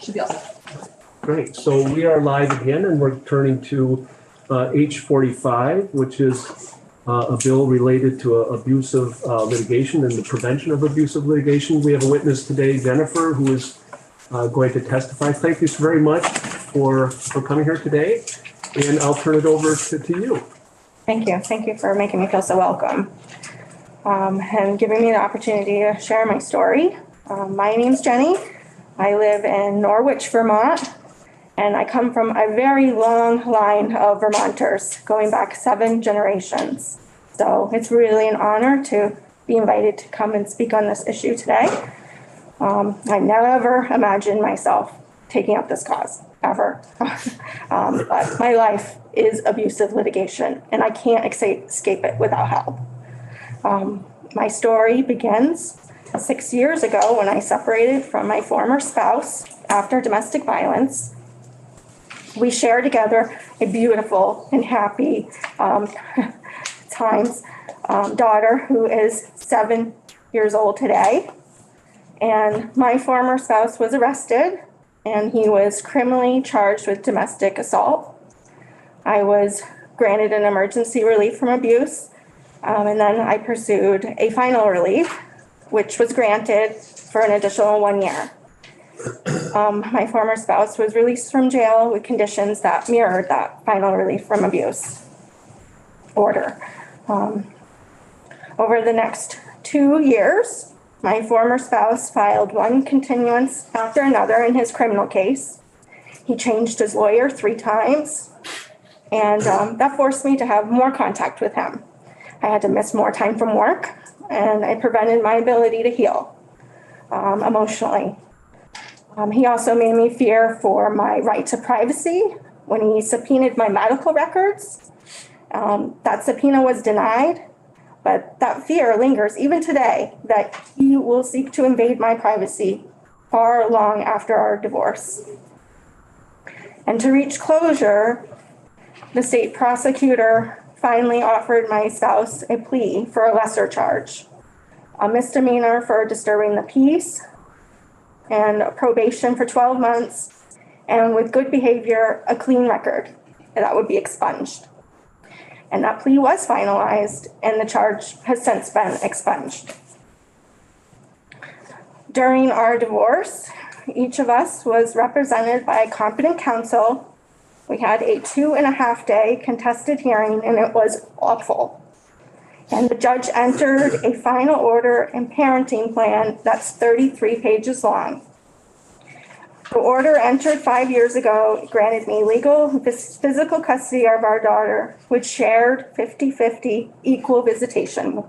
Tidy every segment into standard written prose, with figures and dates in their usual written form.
Should be all set. Great. So we are live again, and we're turning to H45, which is a bill related to abusive litigation and the prevention of abusive litigation. We have a witness today, Jennifer, who is going to testify. Thank you so very much for coming here today, and I'll turn it over to you. Thank you. Thank you for making me feel so welcome and giving me the opportunity to share my story. My name's Jenny. I live in Norwich, Vermont, and I come from a very long line of Vermonters going back 7 generations. So it's really an honor to be invited to come and speak on this issue today. I never imagined myself taking up this cause, ever. But my life is abusive litigation, and I can't escape it without help. My story begins 6 years ago when I separated from my former spouse after domestic violence. We shared together a beautiful and happy times daughter who is 7 years old today. And my former spouse was arrested, and he was criminally charged with domestic assault. I was granted an emergency relief from abuse, and then I pursued a final relief, which was granted for an additional 1 year. My former spouse was released from jail with conditions that mirrored that final relief from abuse order. Over the next 2 years, my former spouse filed one continuance after another in his criminal case. He changed his lawyer 3 times, and that forced me to have more contact with him. I had to miss more time from work, and it prevented my ability to heal emotionally. He also made me fear for my right to privacy when he subpoenaed my medical records. That subpoena was denied, but that fear lingers even today that he will seek to invade my privacy far long after our divorce. And to reach closure, the state prosecutor finally offered my spouse a plea for a lesser charge, a misdemeanor for disturbing the peace, and probation for 12 months, and with good behavior, a clean record that would be expunged. And that plea was finalized, and the charge has since been expunged. During our divorce, each of us was represented by a competent counsel. We had a 2.5-day contested hearing, and it was awful. And the judge entered a final order and parenting plan that's 33 pages long. The order entered 5 years ago granted me legal physical custody of our daughter, with shared 50-50 equal visitation.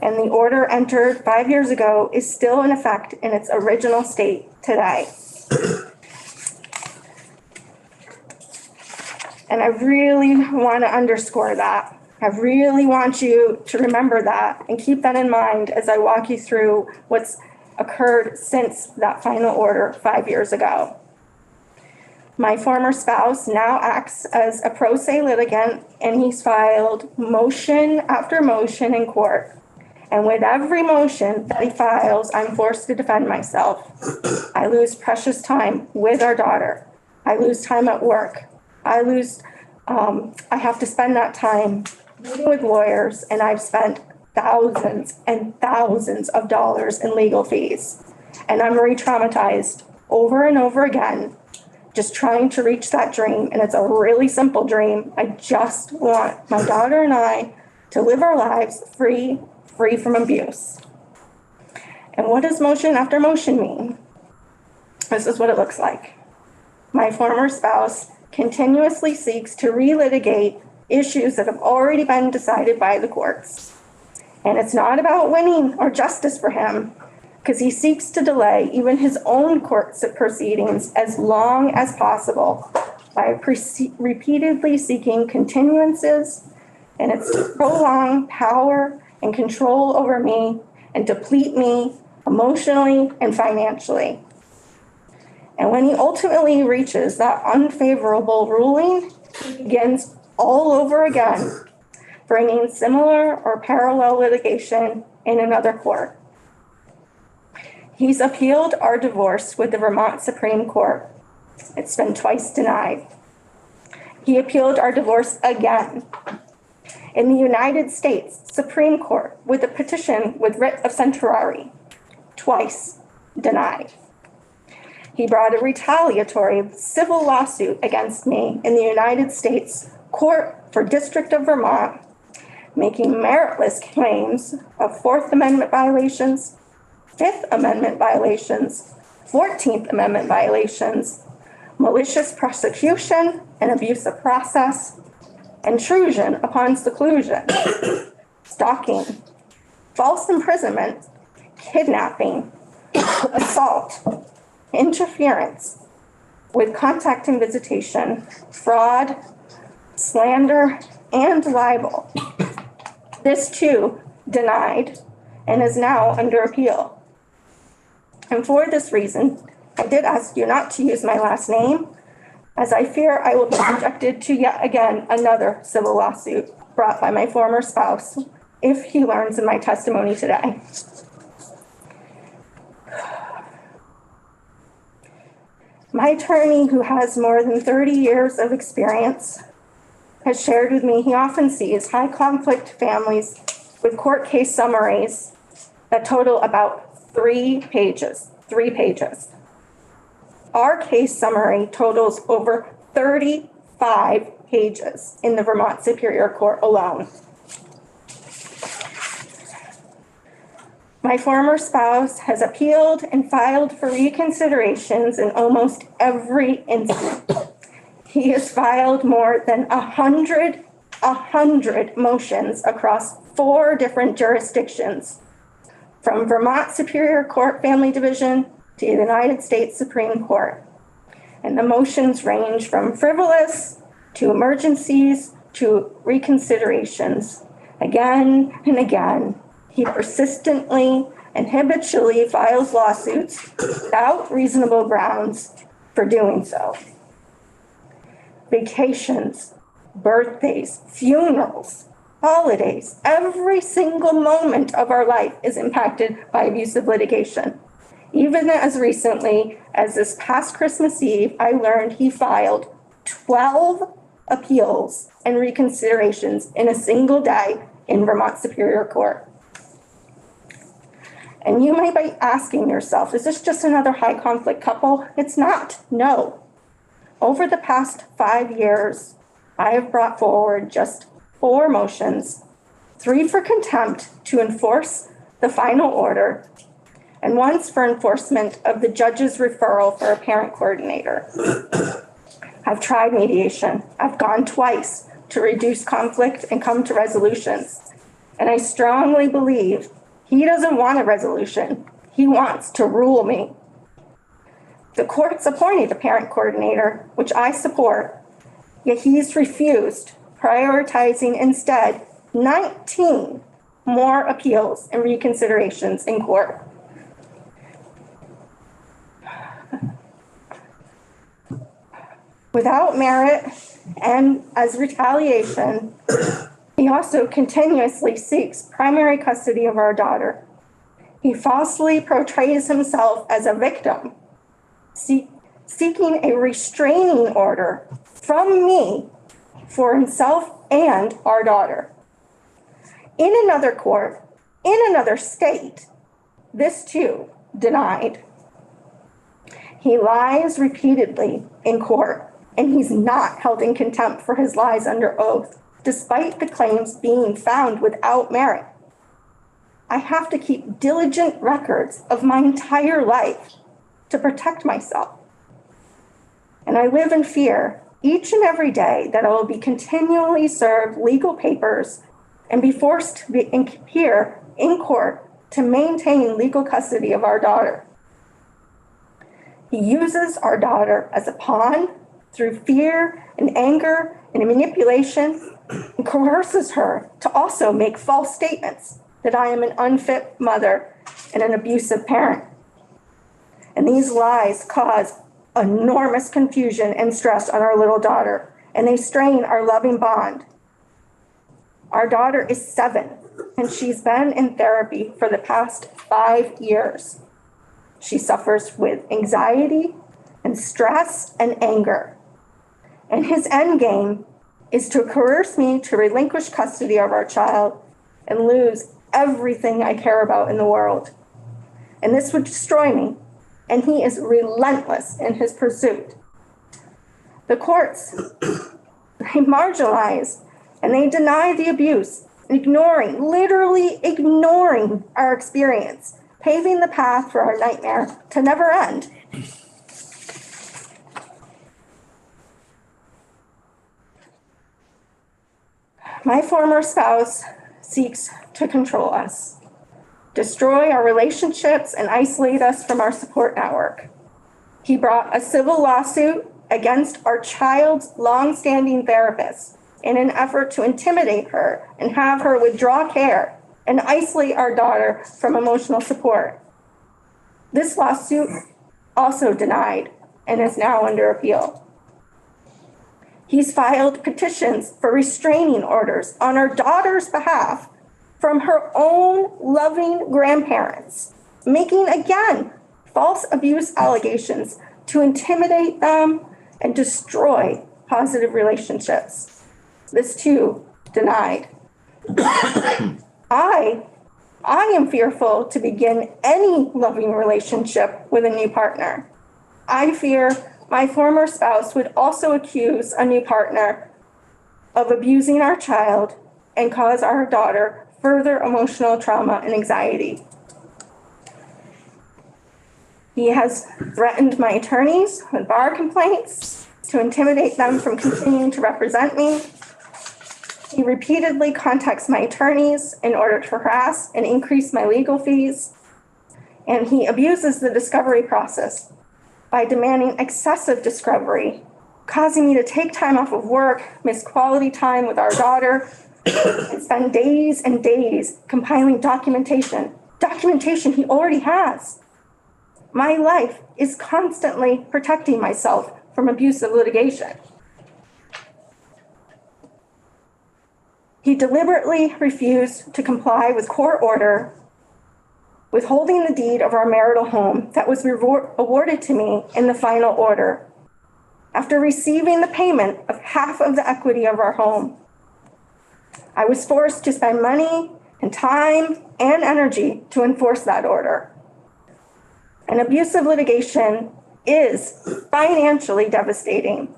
And the order entered 5 years ago is still in effect in its original state today. And I really want to underscore that. I really want you to remember that and keep that in mind as I walk you through what's occurred since that final order 5 years ago. My former spouse now acts as a pro se litigant, and he's filed motion after motion in court. And with every motion that he files, I'm forced to defend myself. I lose precious time with our daughter. I lose time at work. I have to spend that time meeting with lawyers, and I've spent thousands and thousands of dollars in legal fees. And I'm re-traumatized over and over again, just trying to reach that dream. And it's a really simple dream. I just want my daughter and I to live our lives free from abuse. And what does motion after motion mean? This is what it looks like. My former spouse continuously seeks to relitigate issues that have already been decided by the courts. And it's not about winning or justice for him, because he seeks to delay even his own court proceedings as long as possible by repeatedly seeking continuances, and it's to prolong power and control over me and deplete me emotionally and financially. And when he ultimately reaches that unfavorable ruling, he begins all over again, bringing similar or parallel litigation in another court. He's appealed our divorce with the Vermont Supreme Court. It's been twice denied. He appealed our divorce again in the United States Supreme Court with a petition with writ of certiorari, twice denied. He brought a retaliatory civil lawsuit against me in the United States Court for District of Vermont, making meritless claims of Fourth Amendment violations, Fifth Amendment violations, 14th Amendment violations, malicious prosecution and abuse of process, intrusion upon seclusion, stalking, false imprisonment, kidnapping, assault, interference with contact and visitation, fraud, slander, and libel. This too denied and is now under appeal. And for this reason, I did ask you not to use my last name, as I fear I will be subjected to yet again another civil lawsuit brought by my former spouse if he learns of my testimony today. My attorney, who has more than 30 years of experience, has shared with me he often sees high conflict families with court case summaries that total about 3 pages. Our case summary totals over 35 pages in the Vermont Superior Court alone. My former spouse has appealed and filed for reconsiderations in almost every instance. He has filed more than 100 motions across 4 different jurisdictions, from Vermont Superior Court Family Division to the United States Supreme Court. And the motions range from frivolous to emergencies to reconsiderations. Again and again, he persistently and habitually files lawsuits without reasonable grounds for doing so. Vacations, birthdays, funerals, holidays, every single moment of our life is impacted by abusive litigation. Even as recently as this past Christmas Eve, I learned he filed 12 appeals and reconsiderations in a single day in Vermont Superior Court. And you might be asking yourself, is this just another high conflict couple? It's not, no. Over the past 5 years, I have brought forward just 4 motions, 3 for contempt to enforce the final order, and once for enforcement of the judge's referral for a parent coordinator. I've tried mediation. I've gone twice to reduce conflict and come to resolutions. And I strongly believe he doesn't want a resolution. He wants to rule me. The court's appointed a parent coordinator, which I support, yet he's refused, prioritizing instead 19 more appeals and reconsiderations in court. Without merit and as retaliation, he also continuously seeks primary custody of our daughter. He falsely portrays himself as a victim, seeking a restraining order from me for himself and our daughter. In another court, in another state, this too denied. He lies repeatedly in court, and he's not held in contempt for his lies under oath, despite the claims being found without merit. I have to keep diligent records of my entire life to protect myself. And I live in fear each and every day that I will be continually served legal papers and be forced to appear in court to maintain legal custody of our daughter. He uses our daughter as a pawn through fear and anger and manipulation, and coerces her to also make false statements that I am an unfit mother and an abusive parent. And these lies cause enormous confusion and stress on our little daughter, and they strain our loving bond. Our daughter is 7, and she's been in therapy for the past 5 years. She suffers with anxiety and stress and anger. And his end game is to coerce me to relinquish custody of our child and lose everything I care about in the world. And this would destroy me. And he is relentless in his pursuit. The courts, they marginalize and they deny the abuse, literally ignoring our experience, paving the path for our nightmare to never end. My former spouse seeks to control us, destroy our relationships, and isolate us from our support network. He brought a civil lawsuit against our child's longstanding therapist in an effort to intimidate her and have her withdraw care and isolate our daughter from emotional support. This lawsuit also denied and is now under appeal. He's filed petitions for restraining orders on our daughter's behalf from her own loving grandparents, making, again, false abuse allegations to intimidate them and destroy positive relationships. This too, denied. I am fearful to begin any loving relationship with a new partner. I fear my former spouse would also accuse a new partner of abusing our child and cause our daughter further emotional trauma and anxiety. He has threatened my attorneys with bar complaints to intimidate them from continuing to represent me. He repeatedly contacts my attorneys in order to harass and increase my legal fees. And he abuses the discovery process by demanding excessive discovery, causing me to take time off of work, miss quality time with our daughter, and spend days and days compiling documentation he already has. My life is constantly protecting myself from abusive litigation. He deliberately refused to comply with court order withholding the deed of our marital home that was awarded to me in the final order after receiving the payment of half of the equity of our home. I was forced to spend money and time and energy to enforce that order. And abusive litigation is financially devastating,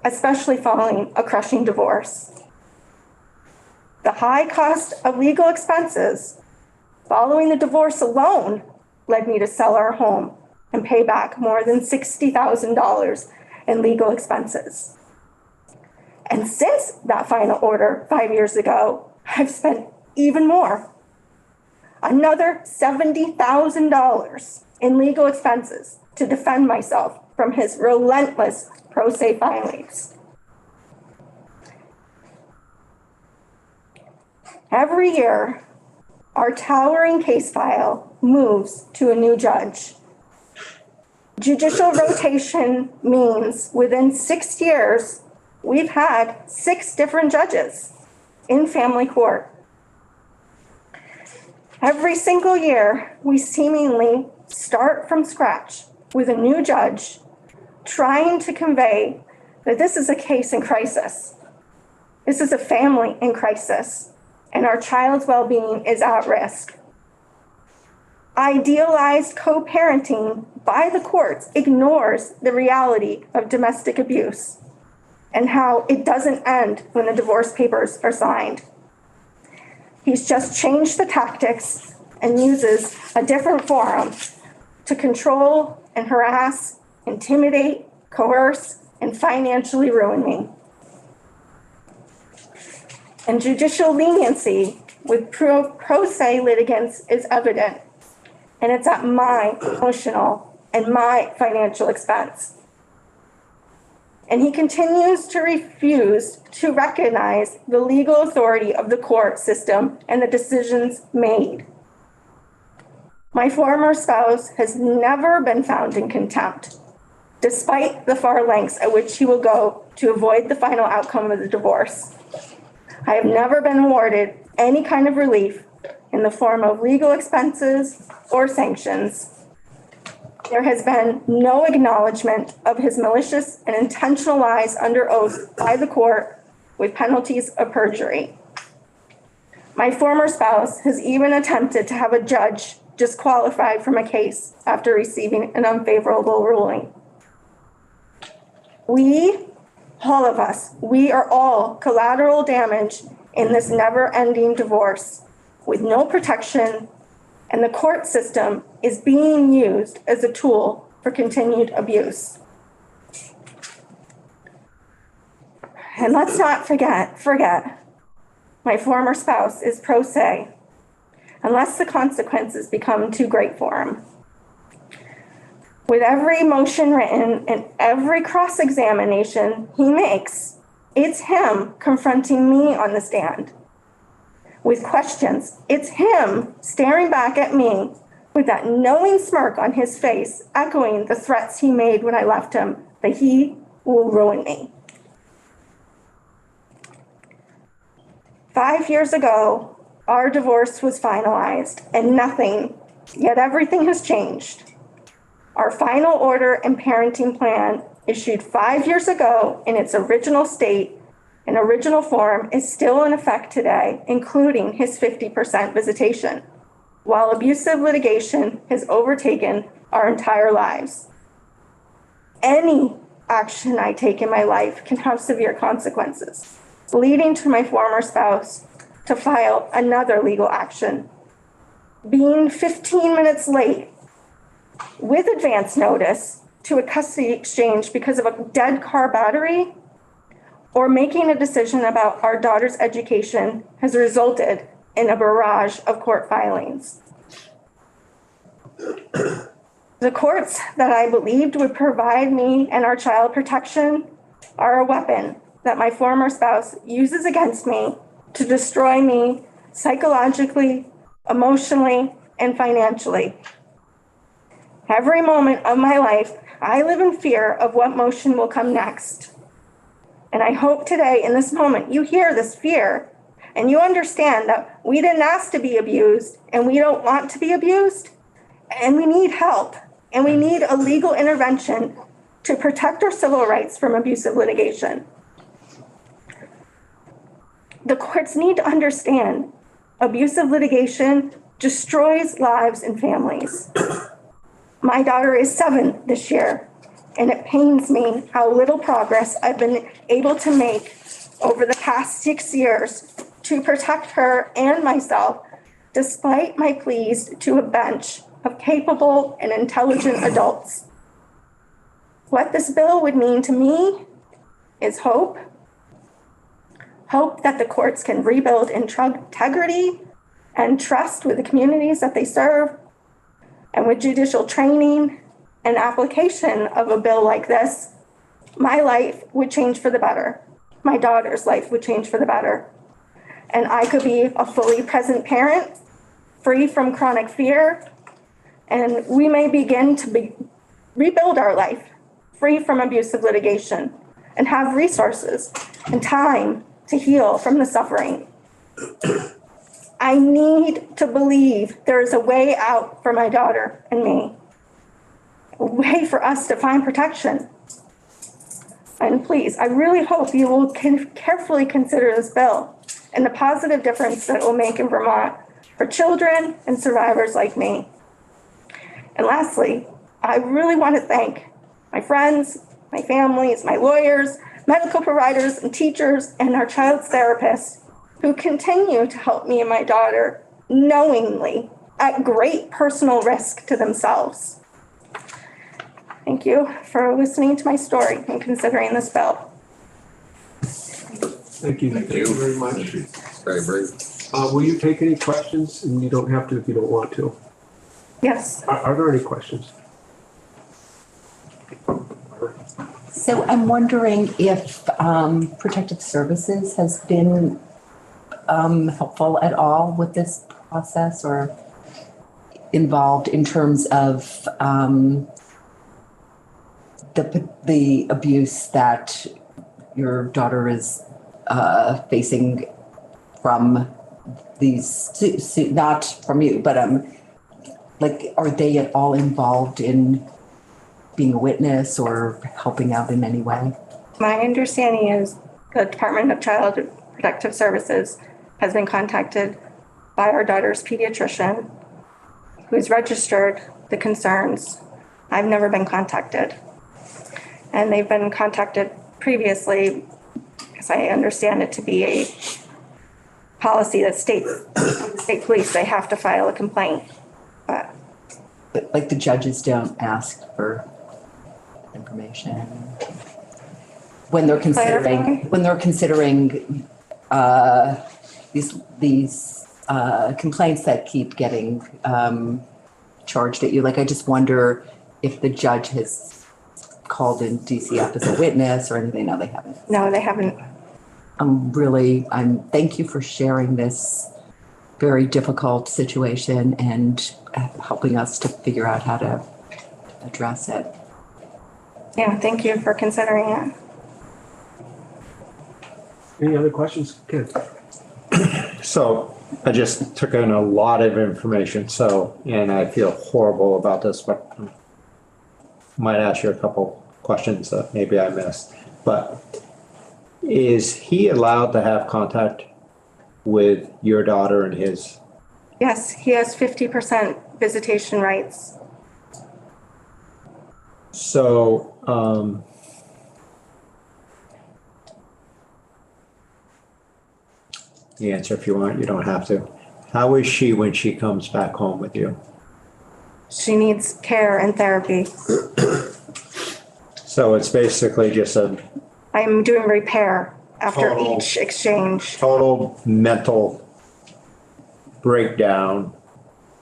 especially following a crushing divorce. The high cost of legal expenses following the divorce alone led me to sell our home and pay back more than $60,000 in legal expenses. And since that final order 5 years ago, I've spent even more. Another $70,000 in legal expenses to defend myself from his relentless pro se filings. Every year, our towering case file moves to a new judge. Judicial rotation means within 6 years, we've had 6 different judges in family court. Every single year, we seemingly start from scratch with a new judge trying to convey that this is a case in crisis. This is a family in crisis, and our child's well-being is at risk. Idealized co-parenting by the courts ignores the reality of domestic abuse and how it doesn't end when the divorce papers are signed. He's just changed the tactics and uses a different forum to control and harass, intimidate, coerce, and financially ruin me. And judicial leniency with pro se litigants is evident, and it's at my emotional and my financial expense. And he continues to refuse to recognize the legal authority of the court system and the decisions made. My former spouse has never been found in contempt, despite the far lengths at which he will go to avoid the final outcome of the divorce. I have never been awarded any kind of relief in the form of legal expenses or sanctions. There has been no acknowledgement of his malicious and intentional lies under oath by the court with penalties of perjury. My former spouse has even attempted to have a judge disqualified from a case after receiving an unfavorable ruling. We, all of us, we are all collateral damage in this never-ending divorce with no protection, and the court system is being used as a tool for continued abuse. And let's not forget, my former spouse is pro se, unless the consequences become too great for him. With every motion written and every cross-examination he makes, it's him confronting me on the stand. With questions, it's him staring back at me with that knowing smirk on his face, echoing the threats he made when I left him, that he will ruin me. 5 years ago, our divorce was finalized and nothing, yet everything has changed. Our final order and parenting plan, issued 5 years ago in its original state and original form, is still in effect today, including his 50% visitation, while abusive litigation has overtaken our entire lives. Any action I take in my life can have severe consequences, leading to my former spouse to file another legal action. Being 15 minutes late with advance notice to a custody exchange because of a dead car battery, or making a decision about our daughter's education, has resulted in a barrage of court filings. The courts that I believed would provide me and our child protection are a weapon that my former spouse uses against me to destroy me psychologically, emotionally, and financially. Every moment of my life, I live in fear of what motion will come next. And I hope today, in this moment, you hear this fear and you understand that we didn't ask to be abused and we don't want to be abused, and we need help and we need a legal intervention to protect our civil rights from abusive litigation. The courts need to understand abusive litigation destroys lives and families. My daughter is 7 this year, and it pains me how little progress I've been able to make over the past 6 years to protect her and myself, despite my pleas to a bench of capable and intelligent adults. What this bill would mean to me is hope. Hope that the courts can rebuild integrity and trust with the communities that they serve. And with judicial training and application of a bill like this, my life would change for the better. My daughter's life would change for the better. And I could be a fully present parent, free from chronic fear, and we may begin to rebuild our life, free from abusive litigation, and have resources and time to heal from the suffering. I need to believe there is a way out for my daughter and me, a way for us to find protection. And please, I really hope you will carefully consider this bill and the positive difference that it will make in Vermont for children and survivors like me. And lastly, I really want to thank my friends, my families, my lawyers, medical providers and teachers, and our child's therapists who continue to help me and my daughter knowingly at great personal risk to themselves. Thank you for listening to my story and considering this bill. Thank you. Thank you very much. Very brave. Will you take any questions? And you don't have to if you don't want to. Yes. Are there any questions? So I'm wondering if Protective Services has been helpful at all with this process, or involved in terms of the abuse that your daughter is facing from these, not from you, but like, are they at all involved in being a witness or helping out in any way? My understanding is the Department of Child Protective Services has been contacted by our daughter's pediatrician, who's registered the concerns. I've never been contacted. And they've been contacted previously, because I understand it to be a policy that states, state police, they have to file a complaint. But Like the judges don't ask for information when they're considering these complaints that keep getting charged at you. Like, I just wonder if the judge has called in DCF as a witness or anything. No, they haven't. no, they haven't. Thank you for sharing this very difficult situation and helping us to figure out how to address it. Yeah, thank you for considering it. Any other questions? Ken? So I just took in a lot of information, and I feel horrible about this, but I might ask you a couple questions that maybe I missed. But is he allowed to have contact with your daughter and his? Yes, he has 50% visitation rights. So, the answer if you want, you don't have to. How is she when she comes back home with you? She needs care and therapy. So it's basically just a I'm doing repair after Total. each exchange. total mental breakdown,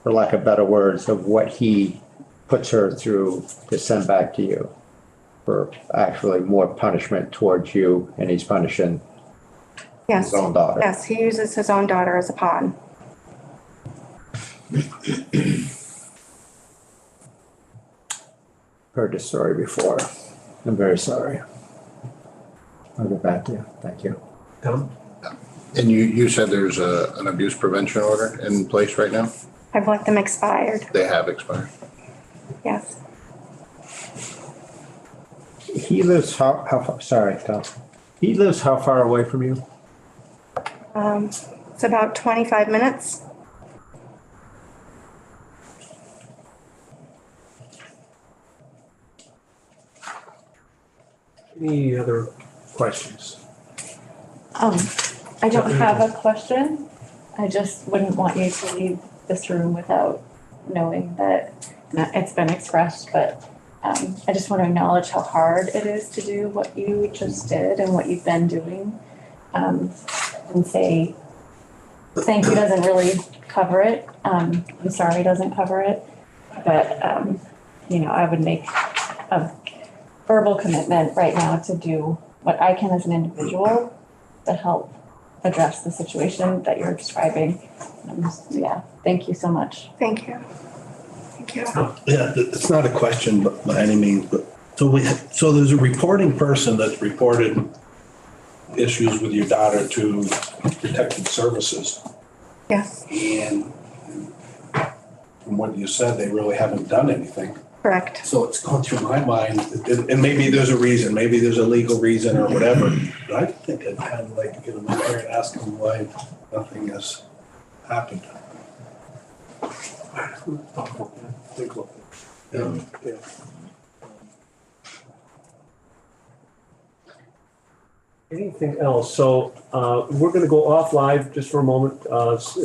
for lack of better words, of what he puts her through to send back to you for actually more punishment towards you, and he's punishing Yes. his own daughter. Yes, he uses his own daughter as a pawn. Heard this story before. I'm very sorry. I'll get back to you. Thank you. Tom? And you said there's an abuse prevention order in place right now? I've let them expired. They have expired. Yes. He lives how far, sorry, Tom. He lives how far away from you? It's about 25 minutes. Any other questions? I don't have a question. I just wouldn't want you to leave this room without knowing that it's been expressed, but I just want to acknowledge how hard it is to do what you just did and what you've been doing. And say, thank you doesn't really cover it. I'm sorry doesn't cover it. But, I would make a verbal commitment right now to do what I can as an individual to help address the situation that you're describing. Thank you so much. Thank you. Thank you. Yeah, it's not a question by any means, but so there's a reporting person that's reported issues with your daughter to protective services. Yes, And from what you said, they really haven't done anything. correct. So it's gone through my mind, and maybe there's a reason, maybe there's a legal reason or whatever. But I think I'd kind of like to get them in there and ask them why nothing has happened. Think about that. Yeah. Anything else? So we're going to go off live just for a moment.